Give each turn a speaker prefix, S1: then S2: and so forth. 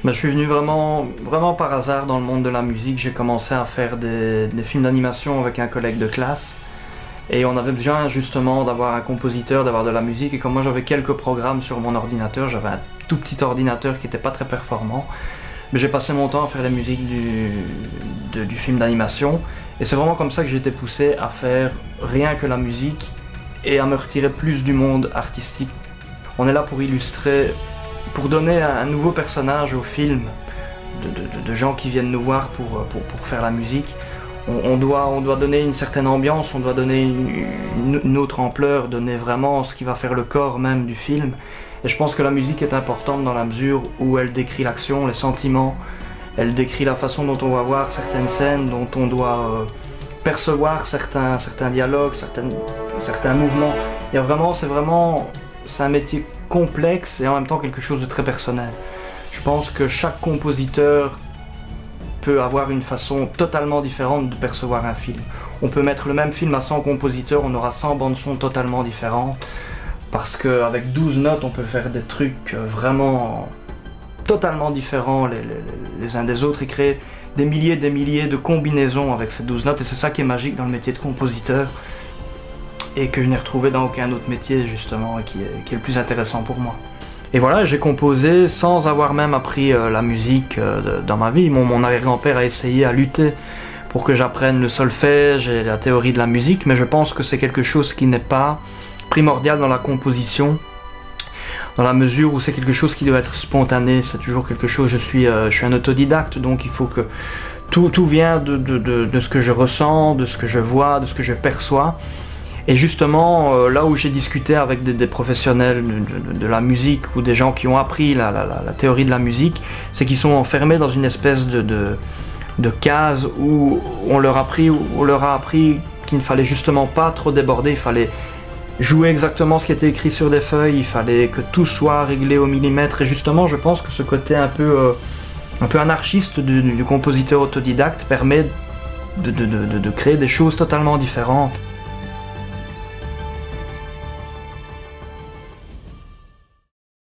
S1: Je suis venu vraiment par hasard dans le monde de la musique. J'ai commencé à faire des films d'animation avec un collègue de classe. Et on avait besoin justement d'avoir un compositeur, d'avoir de la musique. Et comme moi j'avais quelques programmes sur mon ordinateur, j'avais un tout petit ordinateur qui n'était pas très performant. Mais j'ai passé mon temps à faire la musique du film d'animation. Et c'est vraiment comme ça que j'ai été poussé à faire rien que la musique et à me retirer plus du monde artistique. On est là pour illustrer, pour donner un nouveau personnage au film, de gens qui viennent nous voir pour faire la musique. On doit donner une certaine ambiance, on doit donner une autre ampleur, donner vraiment ce qui va faire le corps même du film. Et je pense que la musique est importante dans la mesure où elle décrit l'action, les sentiments, elle décrit la façon dont on va voir certaines scènes, dont on doit percevoir certains dialogues, certains mouvements. C'est un métier complexe et en même temps quelque chose de très personnel. Je pense que chaque compositeur peut avoir une façon totalement différente de percevoir un film. On peut mettre le même film à 100 compositeurs, on aura 100 bandes-son totalement différentes, parce qu'avec 12 notes, on peut faire des trucs vraiment totalement différents les uns des autres et créer des milliers de combinaisons avec ces 12 notes. Et c'est ça qui est magique dans le métier de compositeur et que je n'ai retrouvé dans aucun autre métier justement et qui est le plus intéressant pour moi. Et voilà, j'ai composé sans avoir même appris la musique dans ma vie. Mon arrière-grand-père a essayé à lutter pour que j'apprenne le solfège et la théorie de la musique, mais je pense que c'est quelque chose qui n'est pas primordial dans la composition, dans la mesure où c'est quelque chose qui doit être spontané. C'est toujours quelque chose, je suis un autodidacte, donc il faut que tout vient de ce que je ressens, de ce que je vois, de ce que je perçois. Et justement, là où j'ai discuté avec des professionnels de la musique ou des gens qui ont appris la théorie de la musique, c'est qu'ils sont enfermés dans une espèce de case où on leur a appris qu'il ne fallait justement pas trop déborder, il fallait jouer exactement ce qui était écrit sur des feuilles, il fallait que tout soit réglé au millimètre. Et justement, je pense que ce côté un peu anarchiste du compositeur autodidacte permet de créer des choses totalement différentes.